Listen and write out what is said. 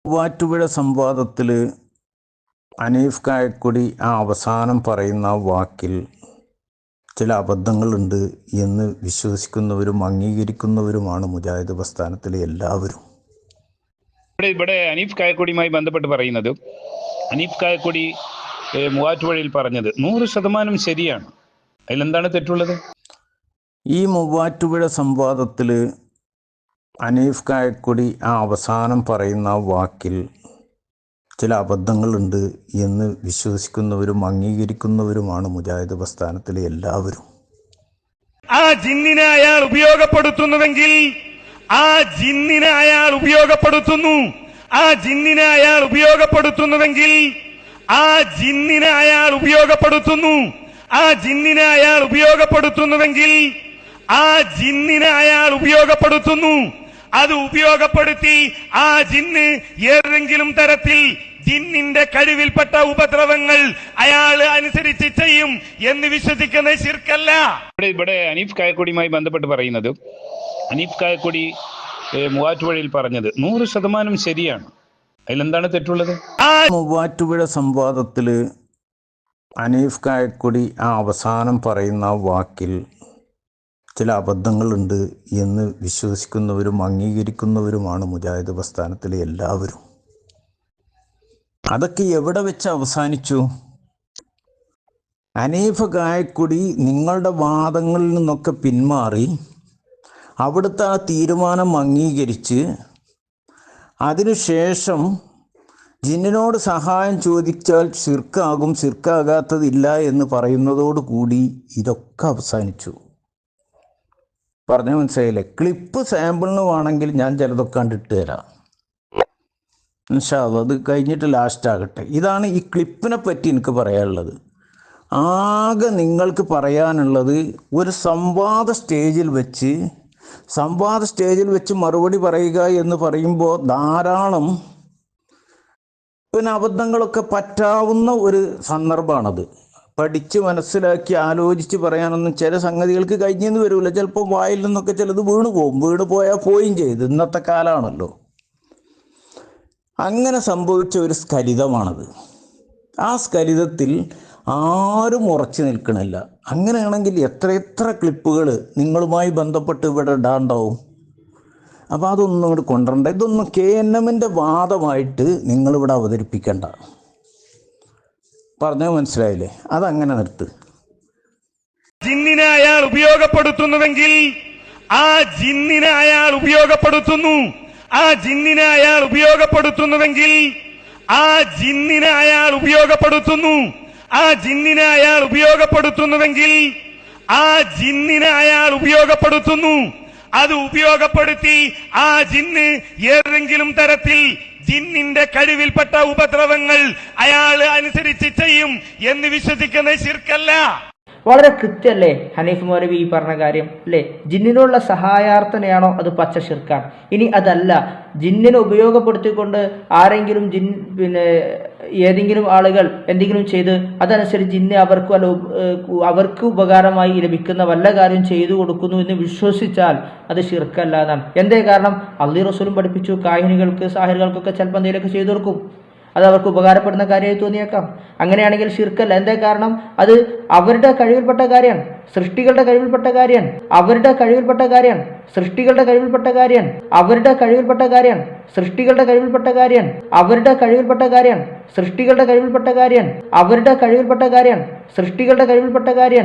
മൂവാറ്റുപുഴ സംവാദത്തിൽ ഹനീഫ് കായക്കൊടി ആ അവസാനം പറയുന്ന വാക്കിൽ ചില അബദ്ധങ്ങളുണ്ട് എന്ന് വിശ്വസിക്കുന്നവരും അംഗീകരിക്കുന്നവരുമാണ് മുജാഹിദ് പ്രസ്ഥാനത്തിലെ എല്ലാവരും. ഇവിടെ ഹനീഫ് കായക്കൊടിയുമായി ബന്ധപ്പെട്ട് പറയുന്നത്, ഹനീഫ് കായക്കൊടി മൂവാറ്റുപുഴയിൽ പറഞ്ഞത് 100% ശരിയാണ്. അതിലെന്താണ് തെറ്റുള്ളത്? ഈ മൂവാറ്റുപുഴ സംവാദത്തിൽ ഹനീഫ് കായക്കൊടി ആ അവസാനം പറയുന്ന വാക്കിൽ ചില അബദ്ധങ്ങളുണ്ട് എന്ന് വിശ്വസിക്കുന്നവരും അംഗീകരിക്കുന്നവരുമാണ് മുജാഹിദ് പ്രസ്ഥാനത്തിലെ എല്ലാവരും. ആ ജിന്നിനെ അയാൾ ഉപയോഗപ്പെടുത്തുന്നുവെങ്കിൽ ആ ജിന്നിനെ അയാൾ ഉപയോഗപ്പെടുത്തുന്നു. ആ ജിന്നിനെ അയാൾ ഉപയോഗപ്പെടുത്തുന്നുവെങ്കിൽ ആ ജിന്നിനെ അയാൾ ഉപയോഗപ്പെടുത്തുന്നു. ആ ജിന്നിനെ അയാൾ ഉപയോഗപ്പെടുത്തുന്നുവെങ്കിൽ ആ ജിന്നിനെ അയാൾ ഉപയോഗപ്പെടുത്തുന്നു. അത് ഉപയോഗപ്പെടുത്തി ആ ജിന്ന് ഏതെങ്കിലും തരത്തിൽ ജിന്നിന്റെ കഴിവിൽപ്പെട്ട ഉപദ്രവങ്ങൾ അയാൾ അനുസരിച്ച് ചെയ്യും എന്ന് വിശ്വസിക്കുന്ന ശിർക്കല്ല. ഇവിടെ ഹനീഫ് കായക്കൊടിയുമായി ബന്ധപ്പെട്ട് പറയുന്നത്, ഹനീഫ് കായക്കൊടി മൂവാറ്റുപുഴയിൽ പറഞ്ഞത് 100% ശരിയാണ്. അതിലെന്താണ് തെറ്റുള്ളത്? മൂവാറ്റുപുഴ സംവാദത്തിൽ ഹനീഫ് കായക്കൊടി ആ അവസാനം പറയുന്ന വാക്കിൽ ചില അബദ്ധങ്ങളുണ്ട് എന്ന് വിശ്വസിക്കുന്നവരും അംഗീകരിക്കുന്നവരുമാണ് മുജാഹിദ് പ്രസ്ഥാനത്തിലെ എല്ലാവരും. അതൊക്കെ എവിടെ വെച്ച് അവസാനിച്ചു? ഹനീഫ് കായക്കൊടി നിങ്ങളുടെ വാദങ്ങളിൽ നിന്നൊക്കെ പിന്മാറി അവിടുത്തെ ആ തീരുമാനം അംഗീകരിച്ച് അതിനുശേഷം ജിന്നിനോട് സഹായം ചോദിച്ചാൽ ശിർക്കാകും, ശിർക്കാകാത്തതില്ല എന്ന് പറയുന്നതോടുകൂടി ഇതൊക്കെ അവസാനിച്ചു. പറഞ്ഞ മനസ്സിലായില്ലേ? ക്ലിപ്പ് സാമ്പിളിന് വേണമെങ്കിൽ ഞാൻ ചിലതൊക്കെ കണ്ടിട്ട് തരാം ഇൻഷാ അല്ലാഹ്. അത് കഴിഞ്ഞിട്ട് ലാസ്റ്റ് ആകട്ടെ. ഇതാണ് ഈ ക്ലിപ്പിനെ പറ്റി എനിക്ക് പറയാനുള്ളത്. ആകെ നിങ്ങൾക്ക് പറയാനുള്ളത്, ഒരു സംവാദ സ്റ്റേജിൽ വെച്ച് മറുപടി പറയുക എന്ന് പറയുമ്പോൾ ധാരാളം അബദ്ധങ്ങളൊക്കെ പറ്റാവുന്ന ഒരു സന്ദർഭമാണത്. പഠിച്ച് മനസ്സിലാക്കി ആലോചിച്ച് പറയാനൊന്നും ചില സംഗതികൾക്ക് കഴിഞ്ഞെന്ന് വരില്ല. ചിലപ്പോൾ വായിൽ നിന്നൊക്കെ ചിലത് വീണ് പോയാൽ പോയും ചെയ്ത്. ഇന്നത്തെ കാലമാണല്ലോ. അങ്ങനെ സംഭവിച്ച ഒരു സ്ഖലിതമാണത്. ആ സ്ഖലിതത്തിൽ ആരും ഉറച്ചു നിൽക്കണില്ല. അങ്ങനെയാണെങ്കിൽ എത്ര ക്ലിപ്പുകൾ നിങ്ങളുമായി ബന്ധപ്പെട്ട് ഇവിടെ ഇടാണ്ടാവും. അപ്പോൾ അതൊന്നും ഇങ്ങോട്ട് കൊണ്ടുവരണ്ട. ഇതൊന്നും KNMന്റെ വാദമായിട്ട് നിങ്ങളിവിടെ അവതരിപ്പിക്കണ്ട. പറഞ്ഞത് മനസ്സിലായില്ലേ? അതങ്ങനെ നിർത്ത്. ജിന്നിനെ അയാൾ ഉപയോഗപ്പെടുത്തുന്നുവെങ്കിൽ ആ ജിന്നിനെ അയാൾ ഉപയോഗപ്പെടുത്തുന്നു. ആ ജിന്നിനെ അയാൾ ഉപയോഗപ്പെടുത്തുന്നുവെങ്കിൽ ആ ജിന്നിനെ അയാൾ ഉപയോഗപ്പെടുത്തുന്നു. ആ ജിന്നിനെ അയാൾ ഉപയോഗപ്പെടുത്തുന്നുവെങ്കിൽ ആ ജിന്നിനെ അയാൾ ഉപയോഗപ്പെടുത്തുന്നു. അത് ഉപയോഗപ്പെടുത്തി ആ ജിന്ന് ഏതെങ്കിലും തരത്തിൽ ജിന്നിന്റെ കഴിവിൽപ്പെട്ട ഉപദ്രവങ്ങൾ അയാൾ അനുസരിച്ച് ചെയ്യും എന്ന് വിശ്വസിക്കുന്ന ശിർക്കല്ല. വളരെ കൃത്യല്ലേ ഹനീഫ് മൗലവി ഈ പറഞ്ഞ കാര്യം അല്ലേ? ജിന്നിനുള്ള സഹായാർത്ഥനയാണോ അത് പച്ച ശിർക്കാണ്. ഇനി അതല്ല, ജിന്നിനെ ഉപയോഗപ്പെടുത്തിക്കൊണ്ട് ആരെങ്കിലും ഏതെങ്കിലും ആളുകൾ എന്തെങ്കിലും ചെയ്ത് അതനുസരിച്ച് ജിന്ന് അവർക്ക് ഉപകാരമായി ലഭിക്കുന്ന വല്ല കാര്യം ചെയ്തു കൊടുക്കുന്നു എന്ന് വിശ്വസിച്ചാൽ അത് ശിർക്കല്ല എന്നാണ്. എന്തേ കാരണം? അള്ളാഹു റസൂലും പഠിപ്പിച്ചു, കാഹിനികൾക്ക് സാഹിറുകൾക്കൊക്കെ ചിലപ്പോൾ എന്തെങ്കിലുമൊക്കെ ചെയ്തു കൊടുക്കും. അത് അവർക്ക് ഉപകാരപ്പെടുന്ന കാര്യമായി തോന്നിയേക്കാം. അങ്ങനെയാണെങ്കിൽ ശിർക്കല്ല. എന്തേ കാരണം? അത് അവരുടെ കഴിവിൽപ്പെട്ട കാര്യമാണ്, സൃഷ്ടികളുടെ കഴിവിൽപ്പെട്ട കാര്യമാണ്. അവരുടെ കഴിവിൽപ്പെട്ട കാര്യമാണ്, സൃഷ്ടികളുടെ കഴിവിൽപ്പെട്ട കാര്യമാണ്. അവരുടെ കഴിവിൽപ്പെട്ട കാര്യമാണ്, സൃഷ്ടികളുടെ കഴിവിൽപ്പെട്ട കാര്യമാണ്. അവരുടെ കഴിവിൽപ്പെട്ട കാര്യമാണ്, സൃഷ്ടികളുടെ കഴിവിൽപ്പെട്ട കാര്യമാണ്. അവരുടെ കഴിവിൽപ്പെട്ട കാര്യമാണ്, സൃഷ്ടികളുടെ കഴിവിൽപ്പെട്ട കാര്യമാണ്.